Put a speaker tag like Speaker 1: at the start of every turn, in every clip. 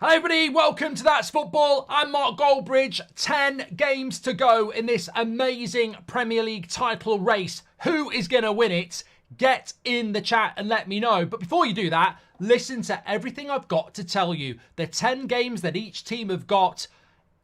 Speaker 1: Hi everybody, welcome to That's Football. I'm Mark Goldbridge. 10 games to go in this amazing Premier League title race. Who is going to win it? Get in the chat and let me know. But before you do that, listen to everything I've got to tell you. The 10 games that each team have got.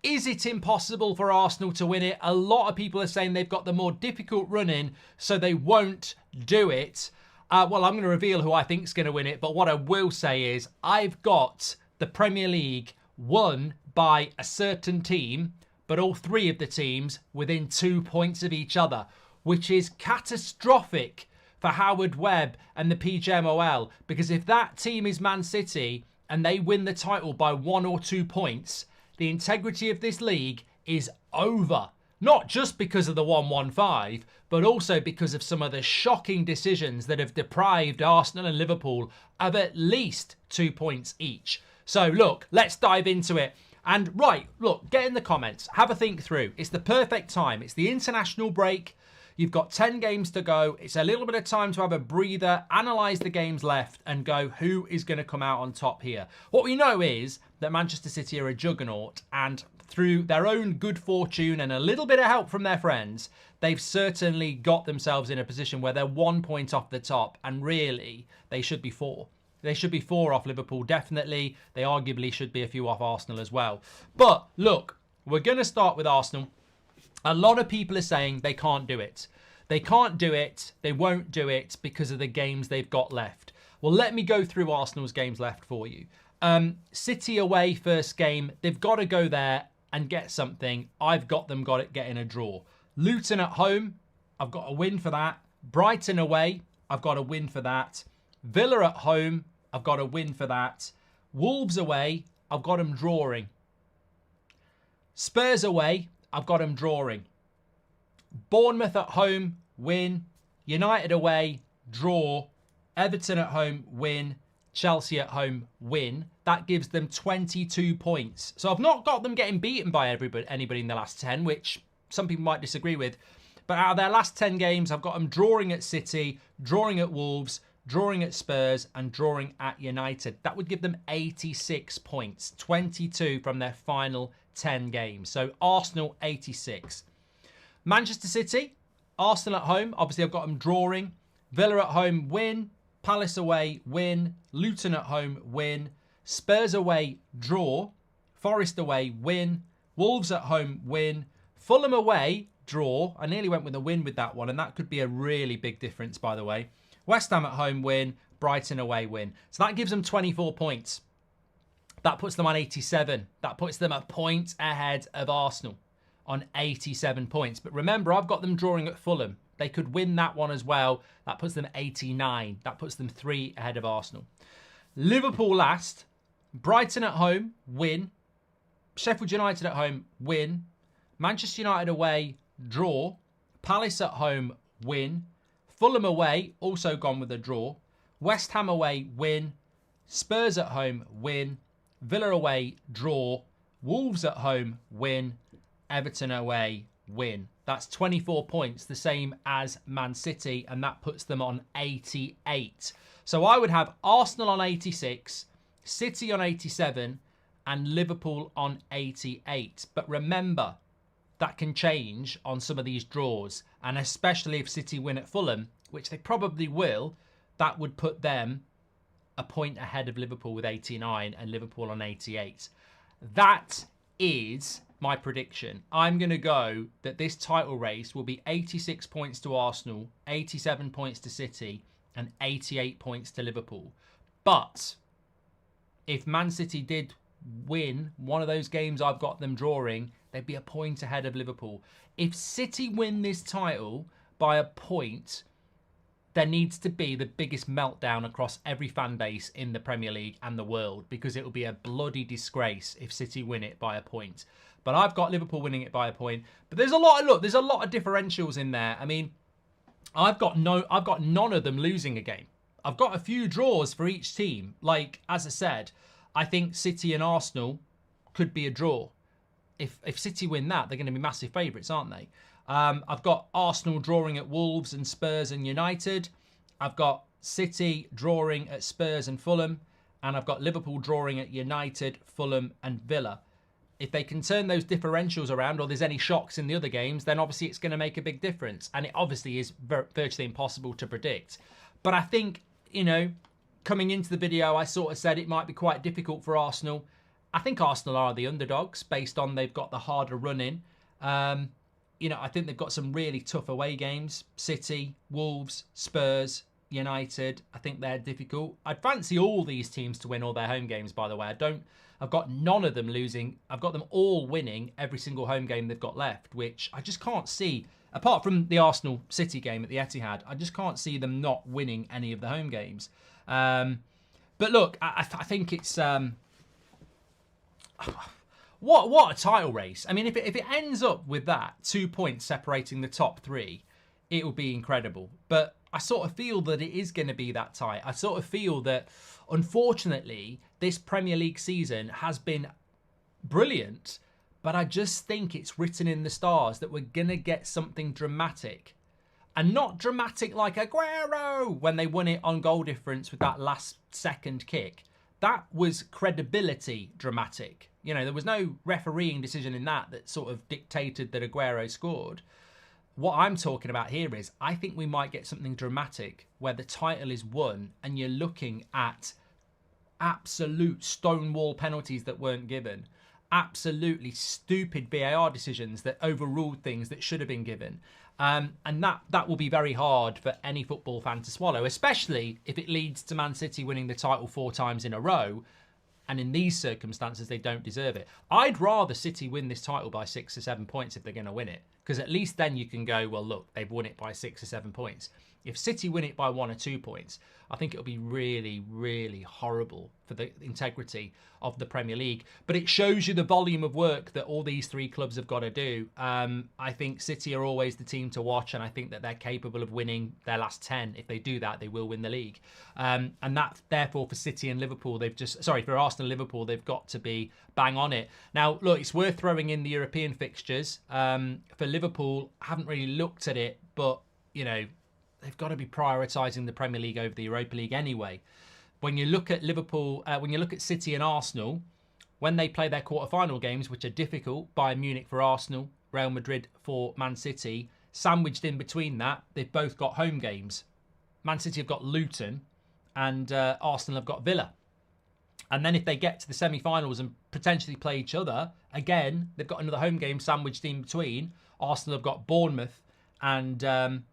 Speaker 1: Is it impossible for Arsenal to win it? A lot of people are saying they've got the more difficult run in, so they won't do it. Well, I'm going to reveal who I think is going to win it. But what I will say is I've got the Premier League won by a certain team, but all three of the teams within 2 points of each other, which is catastrophic for Howard Webb and the PGMOL, because if that team is Man City and they win the title by 1 or 2 points, the integrity of this league is over. Not just because of the 1-1-5, but also because of some of the shocking decisions that have deprived Arsenal and Liverpool of at least 2 points each. So look, let's dive into it. And right, look, get in the comments, have a think through. It's the perfect time. It's the international break. You've got 10 games to go. It's a little bit of time to have a breather, analyse the games left and go, who is going to come out on top here? What we know is that Manchester City are a juggernaut, and through their own good fortune and a little bit of help from their friends, they've certainly got themselves in a position where they're 1 point off the top, and really, they should be 4. They should be 4 off Liverpool, definitely. They arguably should be a few off Arsenal as well. But look, we're going to start with Arsenal. A lot of people are saying they can't do it. They can't do it. They won't do it because of the games they've got left. Well, let me go through Arsenal's games left for you. City away, first game. They've got to go there and get something. I've got them getting a draw. Luton at home. I've got a win for that. Brighton away. I've got a win for that. Villa at home, I've got a win for that. Wolves away, I've got them drawing. Spurs away, I've got them drawing. Bournemouth at home, win. United away, draw. Everton at home, win. Chelsea at home, win. That gives them 22 points. So I've not got them getting beaten by anybody in the last 10, which some people might disagree with. But out of their last 10 games, I've got them drawing at City, drawing at Wolves, drawing at Spurs and drawing at United. That would give them 86 points, 22 from their final 10 games. So Arsenal, 86. Manchester City, Arsenal at home. Obviously, I've got them drawing. Villa at home, win. Palace away, win. Luton at home, win. Spurs away, draw. Forest away, win. Wolves at home, win. Fulham away, draw. I nearly went with a win with that one, and that could be a really big difference, by the way. West Ham at home, win. Brighton away, win. So that gives them 24 points. That puts them on 87. That puts them a point ahead of Arsenal on 87 points. But remember, I've got them drawing at Fulham. They could win that one as well. That puts them 89. That puts them 3 ahead of Arsenal. Liverpool last. Brighton at home, win. Sheffield United at home, win. Manchester United away, draw. Palace at home, win. Fulham away, also gone with a draw. West Ham away, win. Spurs at home, win. Villa away, draw. Wolves at home, win. Everton away, win. That's 24 points, the same as Man City, and that puts them on 88. So I would have Arsenal on 86, City on 87, and Liverpool on 88. But remember, that can change on some of these draws. And especially if City win at Fulham, which they probably will, that would put them a point ahead of Liverpool with 89 and Liverpool on 88. That is my prediction. I'm going to go that this title race will be 86 points to Arsenal, 87 points to City, and 88 points to Liverpool. But if Man City did win one of those games I've got them drawing, they'd be a point ahead of Liverpool. If City win this title by a point, there needs to be the biggest meltdown across every fan base in the Premier League and the world, because it will be a bloody disgrace if City win it by a point. But I've got Liverpool winning it by a point. But there's a lot of differentials in there. I mean, I've got none of them losing a game. I've got a few draws for each team. Like, as I said, I think City and Arsenal could be a draw. If City win that, they're going to be massive favourites, aren't they? I've got Arsenal drawing at Wolves and Spurs and United. I've got City drawing at Spurs and Fulham. and I've got Liverpool drawing at United, Fulham and Villa. If they can turn those differentials around, or there's any shocks in the other games, then obviously it's going to make a big difference. And it obviously is virtually impossible to predict. But I think, you know, coming into the video, I sort of said it might be quite difficult for Arsenal. I think Arsenal are the underdogs based on they've got the harder run in. You know, I think they've got some really tough away games. City, Wolves, Spurs, United. I think they're difficult. I'd fancy all these teams to win all their home games, by the way. I've got none of them losing. I've got them all winning every single home game they've got left, which I just can't see. Apart from the Arsenal City game at the Etihad, I just can't see them not winning any of the home games. But look, I think it's what a title race. I mean, if it ends up with that 2 points separating the top three, it will be incredible. But I sort of feel that it is going to be that tight. I sort of feel that, unfortunately, this Premier League season has been brilliant, but I just think it's written in the stars that we're going to get something dramatic. And not dramatic like Aguero when they won it on goal difference with that last second kick. That was credibility dramatic. You know, there was no refereeing decision in that sort of dictated that Aguero scored. What I'm talking about here is I think we might get something dramatic where the title is won and you're looking at absolute stonewall penalties that weren't given, absolutely stupid VAR decisions that overruled things that should have been given. And that will be very hard for any football fan to swallow, especially if it leads to Man City winning the title 4 times in a row. And in these circumstances, they don't deserve it. I'd rather City win this title by 6 or 7 points if they're going to win it. Because at least then you can go, well, look, they've won it by 6 or 7 points. If City win it by 1 or 2 points, I think it'll be really, really horrible for the integrity of the Premier League. But it shows you the volume of work that all these 3 clubs have got to do. I think City are always the team to watch, and I think that they're capable of winning their last 10. If they do that, they will win the league. And that, therefore, for City and Liverpool, for Arsenal and Liverpool, they've got to be bang on it. Now, look, it's worth throwing in the European fixtures. For Liverpool, I haven't really looked at it, but, you know, they've got to be prioritising the Premier League over the Europa League anyway. When you look at Liverpool, when you look at City and Arsenal, when they play their quarter-final games, which are difficult, Bayern Munich for Arsenal, Real Madrid for Man City, sandwiched in between that, they've both got home games. Man City have got Luton and Arsenal have got Villa. And then if they get to the semi-finals and potentially play each other, again, they've got another home game sandwiched in between. Arsenal have got Bournemouth and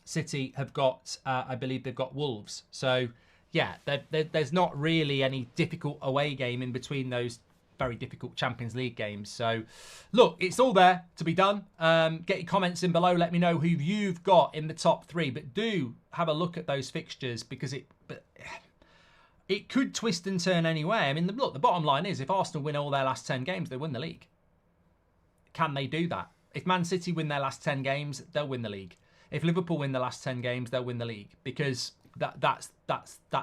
Speaker 1: City have got, I believe they've got Wolves. So, yeah, there's not really any difficult away game in between those very difficult Champions League games. So, look, it's all there to be done. Get your comments in below. Let me know who you've got in the top 3. But do have a look at those fixtures because it could twist and turn anyway. I mean, look, the bottom line is if Arsenal win all their last 10 games, they win the league. Can they do that? If Man City win their last 10 games, they'll win the league. If Liverpool win the last 10 games, they'll win the league because that's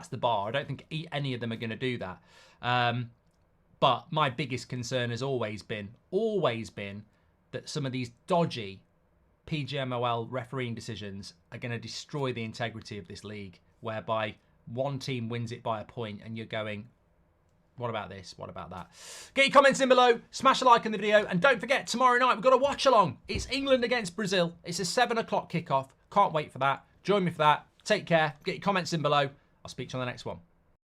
Speaker 1: the bar. I don't think any of them are going to do that. But my biggest concern has always been that some of these dodgy PGMOL refereeing decisions are going to destroy the integrity of this league, whereby one team wins it by a point and you're going, what about this? What about that? Get your comments in below. Smash a like on the video. And don't forget, tomorrow night, we've got a watch along. It's England against Brazil. It's a 7 o'clock kickoff. Can't wait for that. Join me for that. Take care. Get your comments in below. I'll speak to you on the next one.